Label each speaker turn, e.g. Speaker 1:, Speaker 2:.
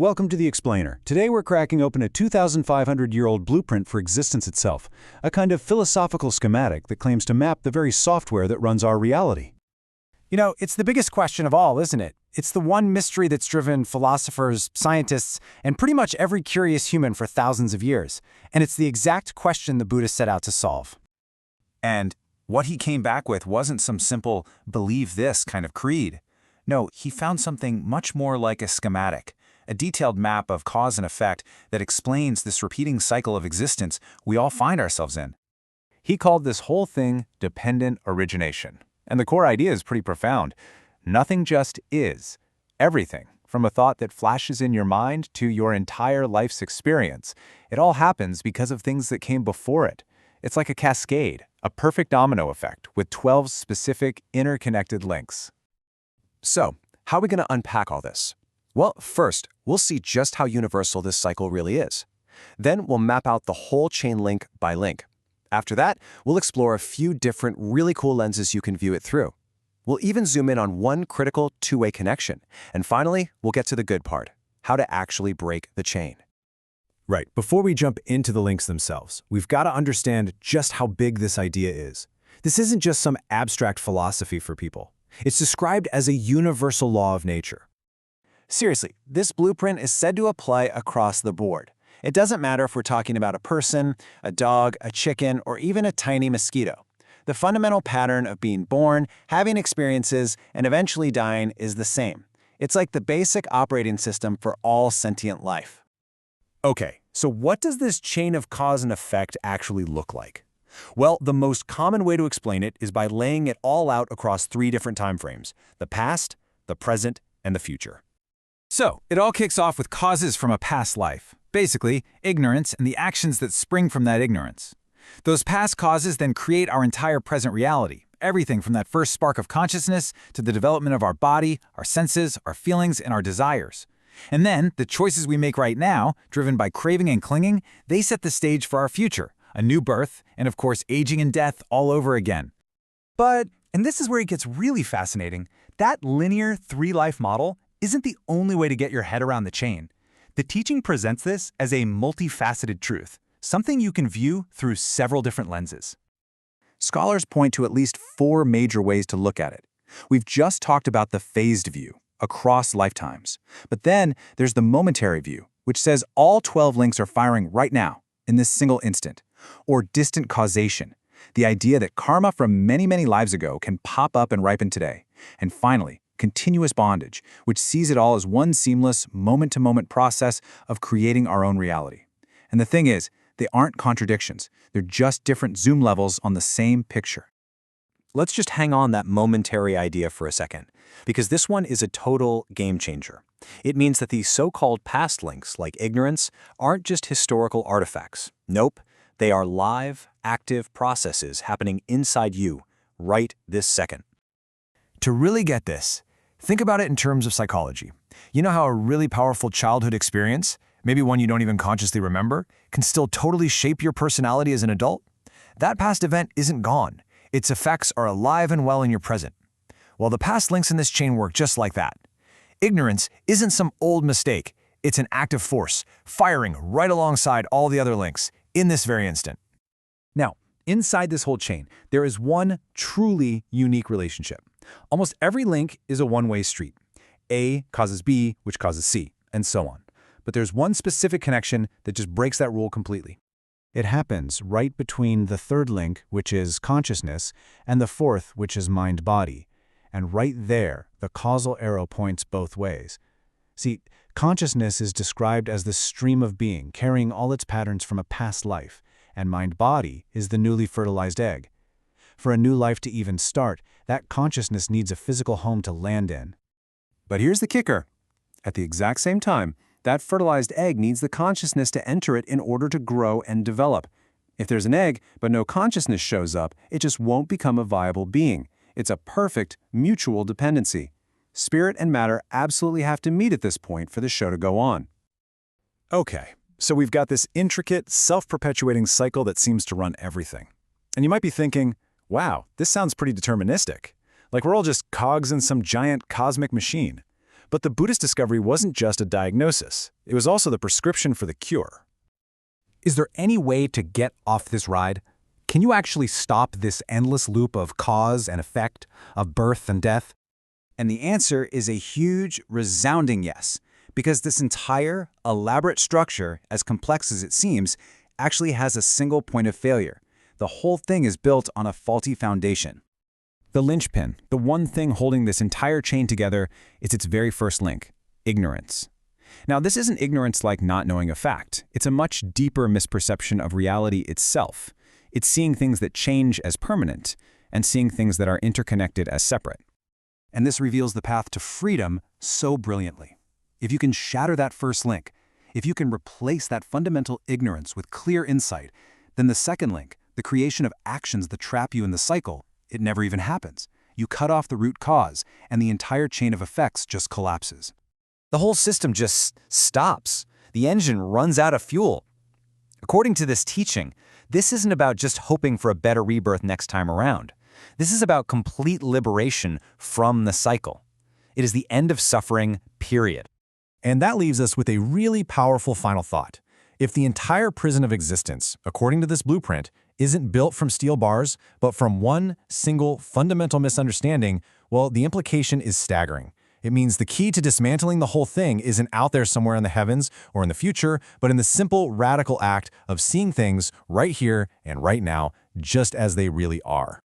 Speaker 1: Welcome to The Explainer. Today we're cracking open a 2,500-year-old blueprint for existence itself, a kind of philosophical schematic that claims to map the very software that runs our reality.
Speaker 2: You know, it's the biggest question of all, isn't it? It's the one mystery that's driven philosophers, scientists, and pretty much every curious human for thousands of years. And it's the exact question the Buddha set out to solve.
Speaker 3: And what he came back with wasn't some simple, believe this kind of creed. No, he found something much more like a schematic, a detailed map of cause and effect that explains this repeating cycle of existence we all find ourselves in.
Speaker 4: He called this whole thing dependent origination. And the core idea is pretty profound. Nothing just is. Everything, from a thought that flashes in your mind to your entire life's experience, it all happens because of things that came before it. It's like a cascade, a perfect domino effect with 12 specific interconnected links.
Speaker 5: So, how are we going to unpack all this? Well, first, we'll see just how universal this cycle really is. Then we'll map out the whole chain link by link. After that, we'll explore a few different really cool lenses you can view it through. We'll even zoom in on one critical two-way connection. And finally, we'll get to the good part, how to actually break the chain.
Speaker 1: Right, before we jump into the links themselves, we've got to understand just how big this idea is. This isn't just some abstract philosophy for people. It's described as a universal law of nature.
Speaker 2: Seriously, this blueprint is said to apply across the board. It doesn't matter if we're talking about a person, a dog, a chicken, or even a tiny mosquito. The fundamental pattern of being born, having experiences, and eventually dying is the same. It's like the basic operating system for all sentient life.
Speaker 1: Okay, so what does this chain of cause and effect actually look like? Well, the most common way to explain it is by laying it all out across 3 different time frames: the past, the present, and the future.
Speaker 3: So, it all kicks off with causes from a past life. Basically, ignorance and the actions that spring from that ignorance. Those past causes then create our entire present reality, everything from that first spark of consciousness to the development of our body, our senses, our feelings, and our desires. And then, the choices we make right now, driven by craving and clinging, they set the stage for our future, a new birth, and of course aging and death all over again.
Speaker 6: But, and this is where it gets really fascinating, that linear 3-life model isn't the only way to get your head around the chain. The teaching presents this as a multifaceted truth, something you can view through several different lenses.
Speaker 1: Scholars point to at least 4 major ways to look at it. We've just talked about the phased view, across lifetimes. But then there's the momentary view, which says all 12 links are firing right now, in this single instant. Or distant causation, the idea that karma from many, many lives ago can pop up and ripen today. And finally, continuous bondage, which sees it all as one seamless, moment-to-moment process of creating our own reality. And the thing is, they aren't contradictions. They're just different zoom levels on the same picture.
Speaker 5: Let's just hang on that momentary idea for a second, because this one is a total game changer. It means that these so-called past links, like ignorance, aren't just historical artifacts. Nope, they are live, active processes happening inside you, right this second.
Speaker 7: To really get this, think about it in terms of psychology. You know how a really powerful childhood experience, maybe one you don't even consciously remember, can still totally shape your personality as an adult? That past event isn't gone. Its effects are alive and well in your present. Well, the past links in this chain work just like that. Ignorance isn't some old mistake. It's an active force, firing right alongside all the other links in this very instant.
Speaker 6: Now, inside this whole chain, there is one truly unique relationship. Almost every link is a one-way street. A causes B, which causes C, and so on. But there's one specific connection that just breaks that rule completely. It happens right between the 3rd link, which is consciousness, and the 4th, which is mind-body. And right there, the causal arrow points both ways. See, consciousness is described as the stream of being carrying all its patterns from a past life, and mind-body is the newly fertilized egg. For a new life to even start, that consciousness needs a physical home to land in.
Speaker 5: But here's the kicker. At the exact same time, that fertilized egg needs the consciousness to enter it in order to grow and develop. If there's an egg, but no consciousness shows up, it just won't become a viable being. It's a perfect mutual dependency. Spirit and matter absolutely have to meet at this point for the show to go on.
Speaker 1: Okay, so we've got this intricate, self-perpetuating cycle that seems to run everything. And you might be thinking, wow, this sounds pretty deterministic. Like we're all just cogs in some giant cosmic machine.
Speaker 2: But the Buddhist discovery wasn't just a diagnosis. It was also the prescription for the cure.
Speaker 6: Is there any way to get off this ride? Can you actually stop this endless loop of cause and effect, of birth and death?
Speaker 1: And the answer is a huge, resounding yes, because this entire, elaborate structure, as complex as it seems, actually has a single point of failure. The whole thing is built on a faulty foundation.
Speaker 6: The linchpin, the one thing holding this entire chain together, is its very first link: ignorance. Now, this isn't ignorance like not knowing a fact. It's a much deeper misperception of reality itself. It's seeing things that change as permanent and seeing things that are interconnected as separate.
Speaker 1: And this reveals the path to freedom so brilliantly. If you can shatter that first link, if you can replace that fundamental ignorance with clear insight, then the second link, the creation of actions that trap you in the cycle, it never even happens. You cut off the root cause, and the entire chain of effects just collapses.
Speaker 5: The whole system just stops. The engine runs out of fuel. According to this teaching, this isn't about just hoping for a better rebirth next time around. This is about complete liberation from the cycle. It is the end of suffering, period.
Speaker 6: And that leaves us with a really powerful final thought. If the entire prison of existence, according to this blueprint, isn't built from steel bars, but from one single fundamental misunderstanding, well, the implication is staggering. It means the key to dismantling the whole thing isn't out there somewhere in the heavens or in the future, but in the simple, radical act of seeing things right here and right now, just as they really are.